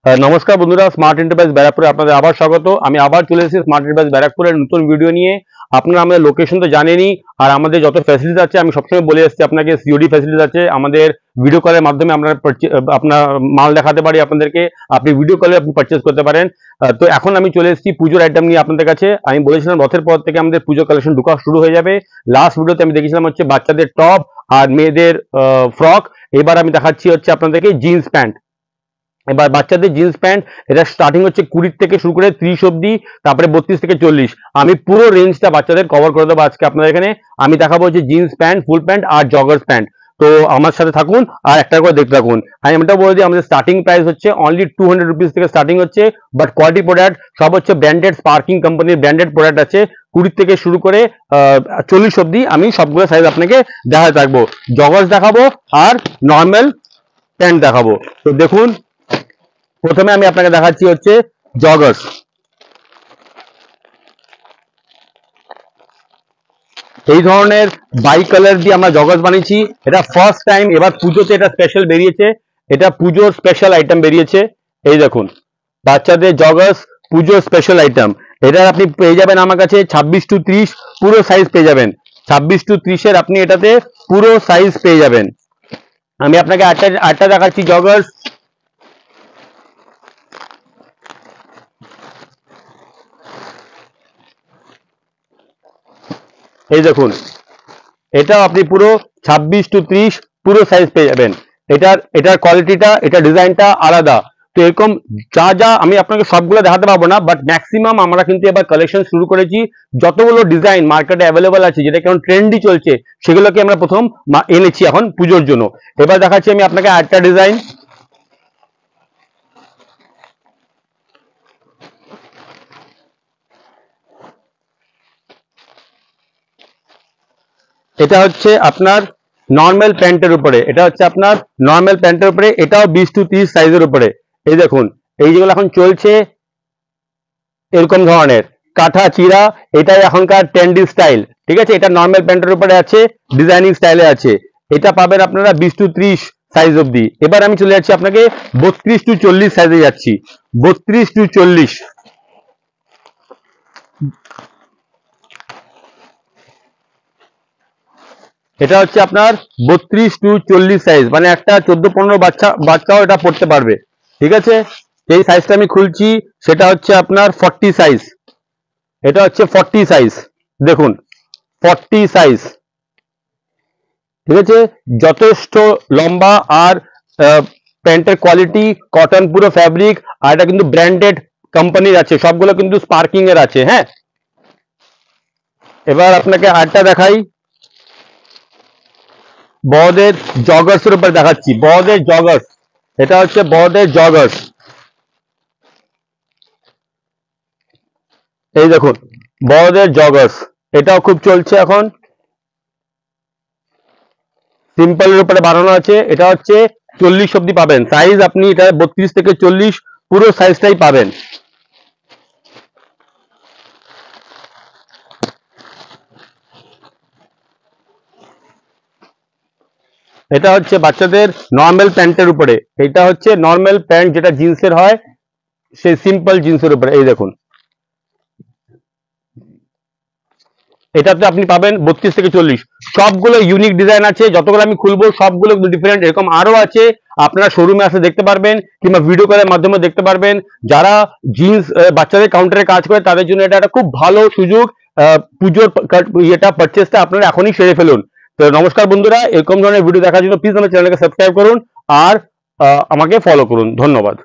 নমস্কার বন্ধুরা, smart enterprise ব্যারাকপুরে আপনাদের আবার স্বাগত। আমি আবার চলে এসেছি স্মার্ট এন্টারপ্রাইজ ব্যারাকপুরের নতুন ভিডিও নিয়ে। আপনারা আমাদের লোকেশন তো জানেনই, আর আমাদের যত ফ্যাসিলিটিস আছে আমি সবসময় বলে এসেছি আপনাকে। সিওডি ফ্যাসিলিটিস আছে আমাদের, ভিডিও কলের মাধ্যমে আমরা আপনার মাল দেখাতে পারি আপনাদেরকে, আপনি ভিডিও কলে আপনি পারচেস করতে পারেন। তো এখন আমি চলে এসেছি পুজোর আইটেম নিয়ে আপনাদের কাছে। আমি বলেছিলাম রথের পর থেকে আমাদের পুজো কালেকশন ঢোকা শুরু হয়ে যাবে। লাস্ট ভিডিওতে আমি দেখেছিলাম হচ্ছে বাচ্চাদের টপ আর মেয়েদের ফ্রক। এবার আমি দেখাচ্ছি হচ্ছে আপনাদেরকে জিন্স প্যান্ট। এবার বাচ্চাদের জিন্স প্যান্ট, এটা স্টার্টিং হচ্ছে 20 থেকে শুরু করে 30 অব্দি, তারপরে 32 থেকে 40। আমি পুরো রেঞ্জটা বাচ্চাদের কভার করে দেবো আজকে আপনাদের এখানে। আমি দেখাবো হচ্ছে জিন্স প্যান্ট, ফুল প্যান্ট আর জগার্স প্যান্ট। তো আমার সাথে থাকুন আর একটা করে দেখতে থাকুন। আমি এটা বলে দিই, আমাদের স্টার্টিং প্রাইস হচ্ছে অনলি 200 রুপিস থেকে স্টার্টিং হচ্ছে। বাট কোয়ালিটি প্রোডাক্ট সব হচ্ছে ব্র্যান্ডেড, স্পার্কিং কোম্পানির ব্র্যান্ডেড প্রোডাক্ট আছে। 20 থেকে শুরু করে 40 অব্দি আমি সবগুলো সাইজ আপনাকে দেখাতে থাকবো। জগার্স দেখাবো আর নর্মাল প্যান্ট দেখাবো। তো দেখুন, প্রথমে আমি আপনাকে দেখাচ্ছি হচ্ছে জগার্স। এই ধরনের বাই কালার দিয়ে আমরা জগার্স বানিয়েছি। এটা ফার্স্ট টাইম এবার পুজোতে এটা স্পেশাল বেরিয়েছে। এটা পুজোর স্পেশাল আইটেম বেরিয়েছে। এই দেখুন, বাচ্চাদের জগার্স পুজোর স্পেশাল আইটেম। এটা আপনি পেয়ে যাবেন আমার কাছে 26 টু 30 পুরো সাইজ পেয়ে যাবেন। 26 টু 30 এর আপনি এটাতে পুরো সাইজ পেয়ে যাবেন। আমি আপনাকে আটটা দেখাচ্ছি জগার্স। এই দেখুন, এটাও আপনি পুরো 26 টু 30 পুরো সাইজ পেয়ে যাবেন। এটার কোয়ালিটিটা, এটা ডিজাইনটা আলাদা। তো এরকম যা যা আমি আপনাকে সবগুলো দেখাতে পারবো না, বাট ম্যাক্সিমাম আমরা কিন্তু এবার কালেকশন শুরু করেছি। যতগুলো ডিজাইন মার্কেটে অ্যাভেলেবল আছে, যেটা কেমন ট্রেন্ডি চলছে, সেগুলোকে আমরা প্রথম এনেছি এখন পুজোর জন্য। এবার দেখাচ্ছি আমি আপনাকে আরেকটা ডিজাইন। এটা হচ্ছে আপনার নর্মাল প্যান্টের উপরে, এটাও 20 টু 30 সাইজের উপরে। এই দেখুন, এই যেগুলো এখন চলছে এরকম ধরনের কাঁথা চিরা, এটাই এখনকার ট্রেন্ডি স্টাইল। ঠিক আছে, এটা নর্মাল প্যান্টের উপরে আছে, ডিজাইনিং স্টাইলে আছে। এটা পাবেন আপনারা 20 টু 30 সাইজ অব্দি। এবার আমি চলে যাচ্ছি আপনাকে 32 টু 40 সাইজে যাচ্ছি। 32 টু 40, এটা হচ্ছে আপনার 32 টু 40 সাইজ, মানে একটা 14-15 বাচ্চাও এটা পড়তে পারবে। ঠিক আছে, এই সাইজটা আমি খুলছি, সেটা হচ্ছে আপনার 40 সাইজ। এটা হচ্ছে 40 সাইজ, দেখুন 40 সাইজ। ঠিক আছে, যথেষ্ট লম্বা, আর প্যান্টের কোয়ালিটি কটন পুরো ফ্যাব্রিক, আর এটা কিন্তু ব্র্যান্ডেড কোম্পানির আছে, সবগুলো কিন্তু স্পার্কিং এর আছে। হ্যাঁ, এবার আপনাকে আরটা দেখাই, বড়দের জগার্স এর উপর দেখাচ্ছি। বড়দের জগার্স, এটা হচ্ছে বড়দের জগার্স। এই দেখুন, বড়দের জগার্স, এটাও খুব চলছে এখন, সিম্পলের উপরে বানানো আছে। এটা হচ্ছে 40 অব্দি পাবেন সাইজ, আপনি এটা 32 থেকে 40 পুরো সাইজটাই পাবেন। এটা হচ্ছে বাচ্চাদের নর্মাল প্যান্টের উপরে, এটা হচ্ছে নর্মাল প্যান্ট যেটা জিন্সের হয়, সেই সিম্পল জিন্সের উপরে। এই দেখুন, এটাতে আপনি পাবেন 32 থেকে 40। সবগুলো ইউনিক ডিজাইন আছে, যতগুলো আমি খুলবো সবগুলো ডিফারেন্ট। এরকম আরো আছে, আপনারা শোরুমে আসে দেখতে পারবেন, কিংবা ভিডিও কলের মাধ্যমে দেখতে পারবেন। যারা জিন্স বাচ্চাদের কাউন্টারে কাজ করে, তাদের জন্য এটা একটা খুব ভালো সুযোগ। পুজোর এটা পারচেসটা আপনারা এখনই সেরে ফেলুন। তো নমস্কার বন্ধুরা, এরকম ধরনের ভিডিও দেখার জন্য প্লিজ আমার চ্যানেলকে সাবস্ক্রাইব করুন আর আমাকে ফলো করুন। ধন্যবাদ।